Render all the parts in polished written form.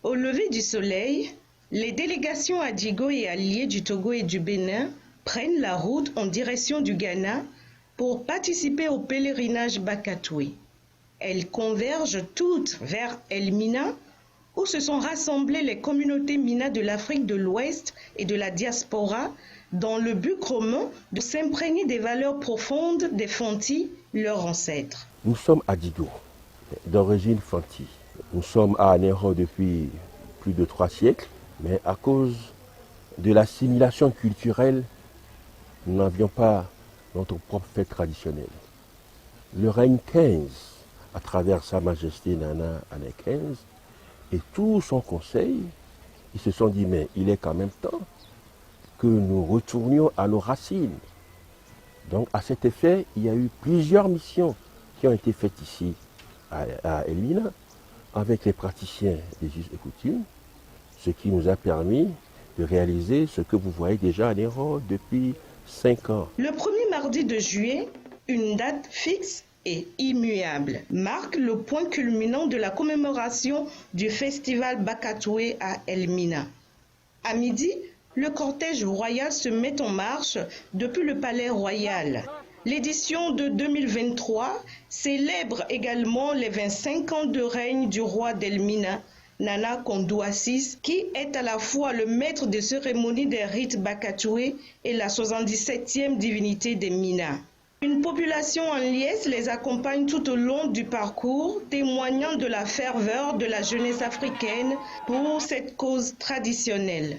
Au lever du soleil, les délégations Adigo et alliées du Togo et du Bénin prennent la route en direction du Ghana pour participer au pèlerinage Bakatoué. Elles convergent toutes vers Elmina, où se sont rassemblées les communautés Mina de l'Afrique de l'Ouest et de la diaspora dans le but commun de s'imprégner des valeurs profondes des Fanti, leurs ancêtres. Nous sommes Adigo, d'origine Fanti. Nous sommes à Anéro depuis plus de 3 siècles, mais à cause de l'assimilation culturelle, nous n'avions pas notre propre fête traditionnelle. Le règne 15, à travers Sa Majesté Nana Ané 15, et tout son conseil, ils se sont dit, mais il est quand même temps que nous retournions à nos racines. Donc à cet effet, il y a eu plusieurs missions qui ont été faites ici à Elmina, avec les praticiens des us et coutumes, ce qui nous a permis de réaliser ce que vous voyez déjà à Néron depuis 5 ans. Le premier mardi de juillet, une date fixe et immuable marque le point culminant de la commémoration du festival Bakatoué à Elmina. À midi, le cortège royal se met en marche depuis le palais royal. L'édition de 2023 célèbre également les 25 ans de règne du roi d'Elmina, Nana Kondouassis, qui est à la fois le maître des cérémonies des rites Bakatoué et la 77e divinité des Mina. Une population en liesse les accompagne tout au long du parcours, témoignant de la ferveur de la jeunesse africaine pour cette cause traditionnelle.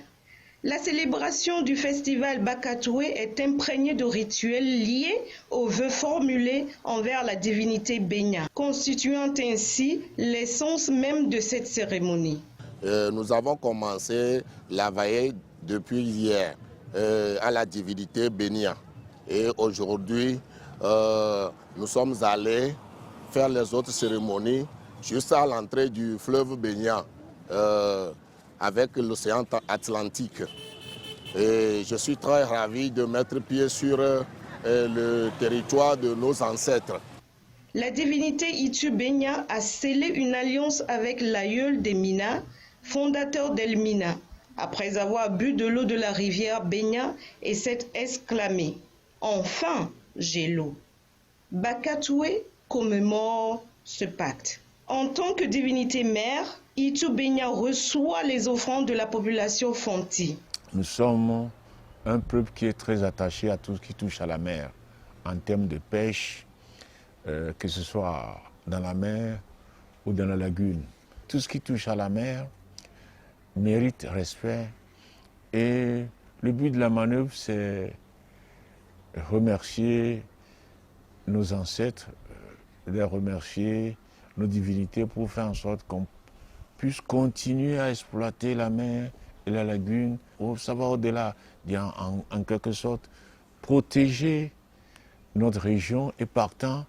La célébration du festival Bakatoué est imprégnée de rituels liés aux vœux formulés envers la divinité Benya, constituant ainsi l'essence même de cette cérémonie. Nous avons commencé la veillée depuis hier à la divinité Benya. Et aujourd'hui, nous sommes allés faire les autres cérémonies juste à l'entrée du fleuve Benya. Avec l'océan Atlantique. Et je suis très ravi de mettre pied sur le territoire de nos ancêtres. La divinité Itu Benya a scellé une alliance avec l'aïeul des Mina, fondateur d'Elmina, après avoir bu de l'eau de la rivière Benya et s'est exclamé « Enfin, j'ai l'eau ». Bakatoué commémore ce pacte. En tant que divinité mère, Itu Benya reçoit les offrandes de la population Fanti. Nous sommes un peuple qui est très attaché à tout ce qui touche à la mer, en termes de pêche, que ce soit dans la mer ou dans la lagune. Tout ce qui touche à la mer mérite respect et le but de la manœuvre, c'est remercier nos ancêtres, les remercier nos divinités pour faire en sorte qu'on puisse continuer à exploiter la mer et la lagune, pour savoir au-delà, en quelque sorte, protéger notre région et partant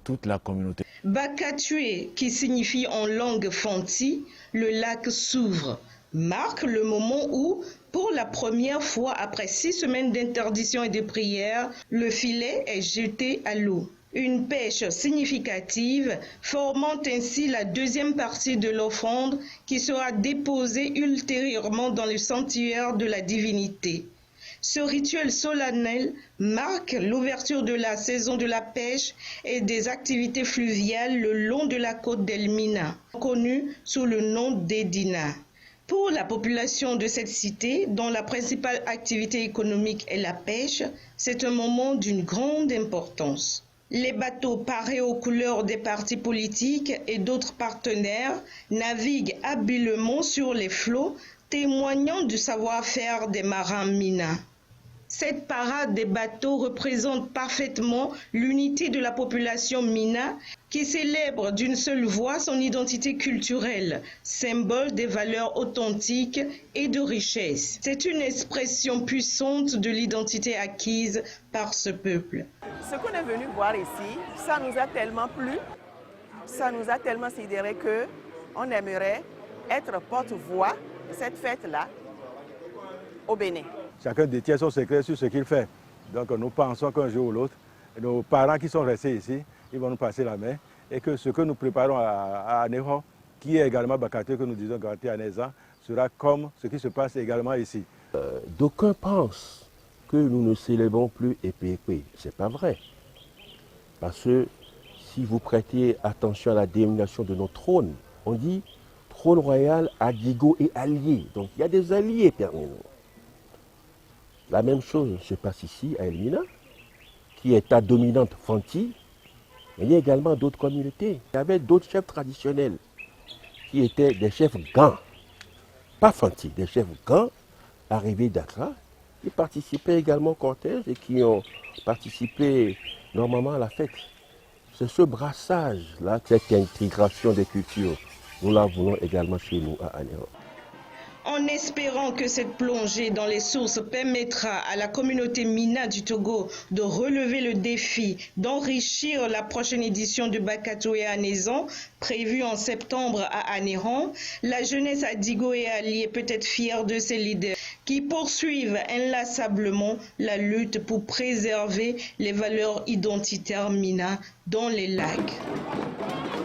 toute la communauté. Bakatoué, qui signifie en langue Fanti, le lac s'ouvre, marque le moment où, pour la première fois après 6 semaines d'interdiction et de prière, le filet est jeté à l'eau. Une pêche significative, formant ainsi la deuxième partie de l'offrande qui sera déposée ultérieurement dans le sanctuaire de la divinité. Ce rituel solennel marque l'ouverture de la saison de la pêche et des activités fluviales le long de la côte d'Elmina, connue sous le nom d'Edina. Pour la population de cette cité, dont la principale activité économique est la pêche, c'est un moment d'une grande importance. Les bateaux parés aux couleurs des partis politiques et d'autres partenaires naviguent habilement sur les flots, témoignant du savoir-faire des marins Mina. Cette parade des bateaux représente parfaitement l'unité de la population Mina qui célèbre d'une seule voix son identité culturelle, symbole des valeurs authentiques et de richesse. C'est une expression puissante de l'identité acquise par ce peuple. Ce qu'on est venu voir ici, ça nous a tellement plu, ça nous a tellement sidéré qu'on aimerait être porte-voix de cette fête-là au Bénin. Chacun détient son secret sur ce qu'il fait. Donc nous pensons qu'un jour ou l'autre, nos parents qui sont restés ici, ils vont nous passer la main et que ce que nous préparons à Néron, qui est également Bakaté, que nous disons Garanti Aneza, sera comme ce qui se passe également ici. D'aucuns pensent que nous ne célébrons plus Épépé. Ce n'est pas vrai. Parce que si vous prêtez attention à la dénomination de nos trônes, on dit trône royal, Adigo et alliés. Donc il y a des alliés parmi nous. La même chose se passe ici à Elmina, qui est à dominante Fanti. Mais il y a également d'autres communautés. Il y avait d'autres chefs traditionnels qui étaient des chefs gants. Pas Fanti, des chefs gants arrivés d'Accra, qui participaient également au cortège et qui ont participé normalement à la fête. C'est ce brassage-là, cette intégration des cultures, nous la voulons également chez nous à Anéron. En espérant que cette plongée dans les sources permettra à la communauté Mina du Togo de relever le défi, d'enrichir la prochaine édition de Bakato et Anezan, prévue en septembre à Anéron, la jeunesse Adigo et alliée peut être fière de ses leaders qui poursuivent inlassablement la lutte pour préserver les valeurs identitaires Mina dans les lacs.